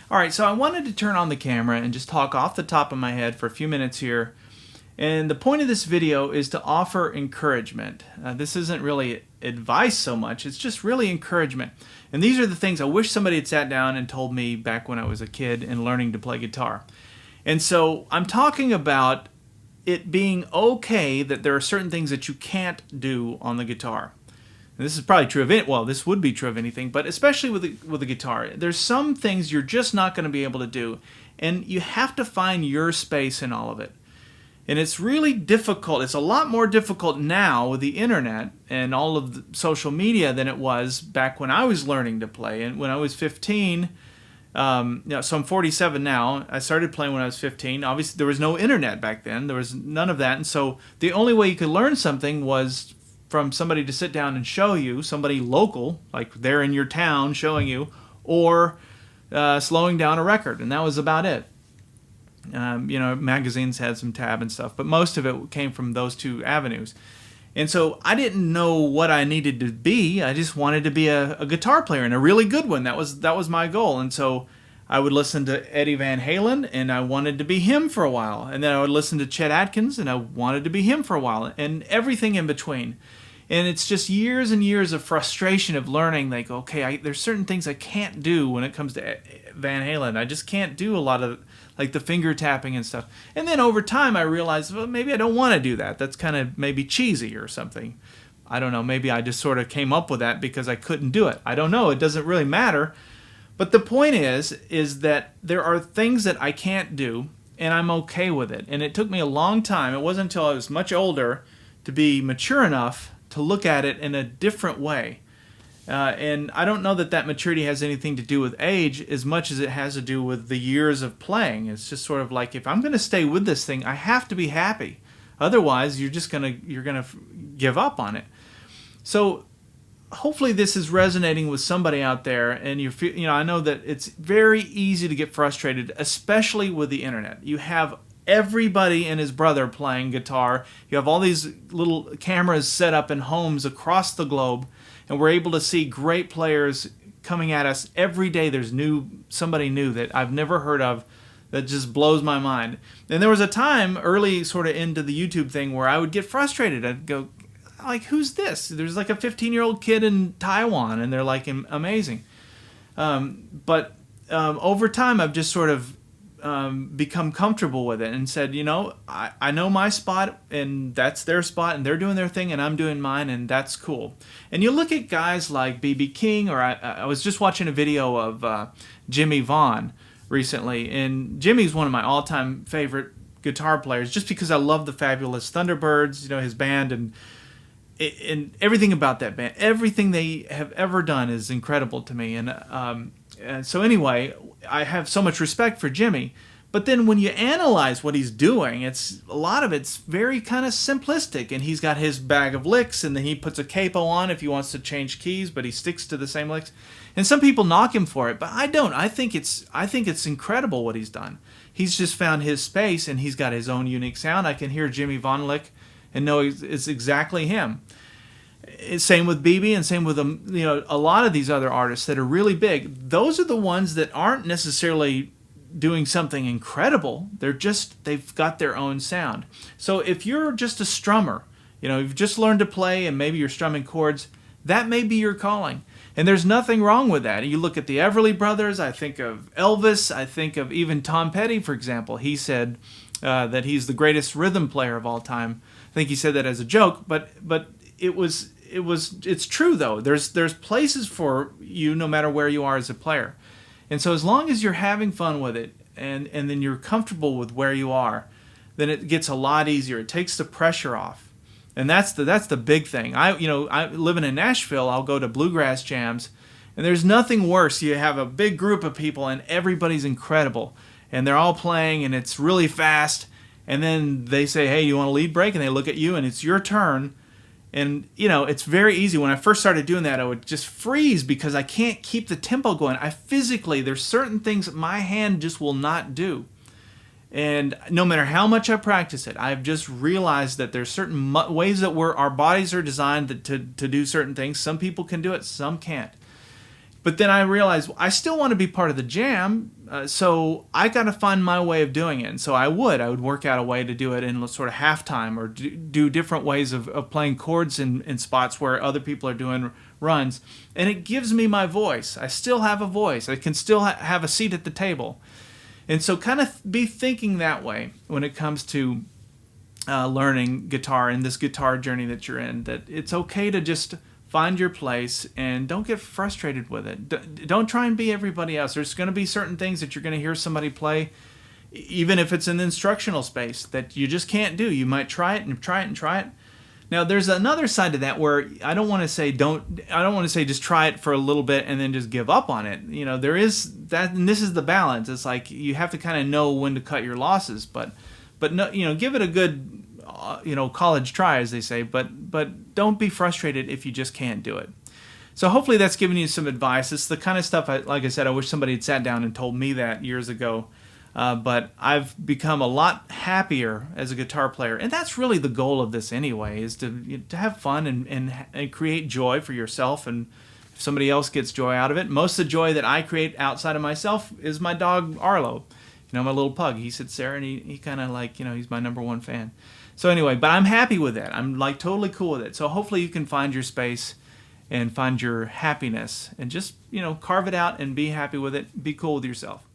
All right, so I wanted to turn on the camera and just talk off the top of my head for a few minutes here. And the point of this video is to offer encouragement. This isn't really advice so much, it's just really encouragement. And these are the things I wish somebody had sat down and told me back when I was a kid and learning to play guitar. And so I'm talking about it being okay that there are certain things that you can't do on the guitar. And this is probably true of it. Well, this would be true of anything, but especially with the guitar. There's some things you're just not going to be able to do, and you have to find your space in all of it. And it's really difficult. It's a lot more difficult now with the internet and all of the social media than it was back when I was learning to play. And when I was 15, so I'm 47 now. I started playing when I was 15. Obviously, there was no internet back then. There was none of that. And so the only way you could learn something was from somebody to sit down and show you, somebody local, like they're in your town showing you, or slowing down a record. And that was about it. Magazines had some tab and stuff, but most of it came from those two avenues. And so I didn't know what I needed to be. I just wanted to be a guitar player, and a really good one. That was my goal. And so I would listen to Eddie Van Halen, and I wanted to be him for a while. And then I would listen to Chet Atkins, and I wanted to be him for a while, and everything in between. And it's just years and years of frustration of learning, like, okay, there's certain things I can't do when it comes to Van Halen. I just can't do a lot of, like, the finger tapping and stuff. And then over time I realized, well, maybe I don't want to do that. That's kind of maybe cheesy or something. I don't know, maybe I just sort of came up with that because I couldn't do it. I don't know, it doesn't really matter. But the point is that there are things that I can't do, and I'm okay with it. And it took me a long time. It wasn't until I was much older to be mature enough to look at it in a different way. And I don't know that maturity has anything to do with age as much as it has to do with the years of playing. It's just sort of like, if I'm going to stay with this thing, I have to be happy. Otherwise, you're gonna give up on it. So hopefully this is resonating with somebody out there, and I know that it's very easy to get frustrated, especially with the internet. You have everybody and his brother playing guitar. You have all these little cameras set up in homes across the globe, and we're able to see great players coming at us every day. There's somebody new that I've never heard of that just blows my mind. And there was a time early sort of into the YouTube thing where I would get frustrated. I'd go, like, who's this? There's like a 15-year-old kid in Taiwan, and they're like amazing. But over time I've just sort of become comfortable with it and said, I know my spot, and that's their spot, and they're doing their thing, and I'm doing mine, and that's cool. And you look at guys like B.B. King, or I was just watching a video of Jimmy Vaughn recently, and Jimmy's one of my all-time favorite guitar players, just because I love the Fabulous Thunderbirds, his band, and everything about that band. Everything they have ever done is incredible to me, and so anyway, I have so much respect for Jimmy. But then when you analyze what he's doing, a lot of it's very kind of simplistic, and he's got his bag of licks, and then he puts a capo on if he wants to change keys, but he sticks to the same licks. And some people knock him for it, but I don't. I think it's incredible what he's done. He's just found his space, and he's got his own unique sound. I can hear Jimmy Von Lick and know it's exactly him. Same with BB, and same with a lot of these other artists that are really big. Those are the ones that aren't necessarily doing something incredible. They've got their own sound. So if you're just a strummer, you've just learned to play, and maybe you're strumming chords, that may be your calling. And there's nothing wrong with that. You look at the Everly Brothers, I think of Elvis, I think of even Tom Petty, for example. He said that he's the greatest rhythm player of all time. I think he said that as a joke, but it's true though. There's places for you no matter where you are as a player. And so as long as you're having fun with it, and then you're comfortable with where you are, then it gets a lot easier. It takes the pressure off. And that's the big thing. I living in Nashville, I'll go to bluegrass jams, and there's nothing worse. You have a big group of people, and everybody's incredible, and they're all playing, and it's really fast, and then they say, hey, you want a lead break? And they look at you, and it's your turn. And, it's very easy. When I first started doing that, I would just freeze because I can't keep the tempo going. There's certain things that my hand just will not do. And no matter how much I practice it, I've just realized that there's certain ways that our bodies are designed to do certain things. Some people can do it, some can't. But then I realized I still want to be part of the jam, so I got to find my way of doing it. And so I would work out a way to do it in sort of halftime, or do different ways of playing chords in spots where other people are doing runs. And it gives me my voice. I still have a voice. I can still have a seat at the table. And so kind of be thinking that way when it comes to learning guitar and this guitar journey that you're in, that it's okay to just find your place and don't get frustrated with it. Don't try and be everybody else. There's going to be certain things that you're going to hear somebody play, even if it's in the instructional space, that you just can't do. You might try it and try it and try it. Now, there's another side to that where I don't want to say just try it for a little bit and then just give up on it. You know, there is that, and this is the balance. It's like you have to kind of know when to cut your losses, but no, you know, give it a good college try, as they say, but don't be frustrated if you just can't do it. So hopefully that's given you some advice. It's the kind of stuff, like I said, I wish somebody had sat down and told me that years ago. But I've become a lot happier as a guitar player, and that's really the goal of this anyway, is to have fun and create joy for yourself, and if somebody else gets joy out of it. Most of the joy that I create outside of myself is my dog Arlo, my little pug. He sits there and he kind of like, he's my number one fan. So anyway, but I'm happy with that. I'm like totally cool with it. So hopefully you can find your space and find your happiness and just, carve it out and be happy with it. Be cool with yourself.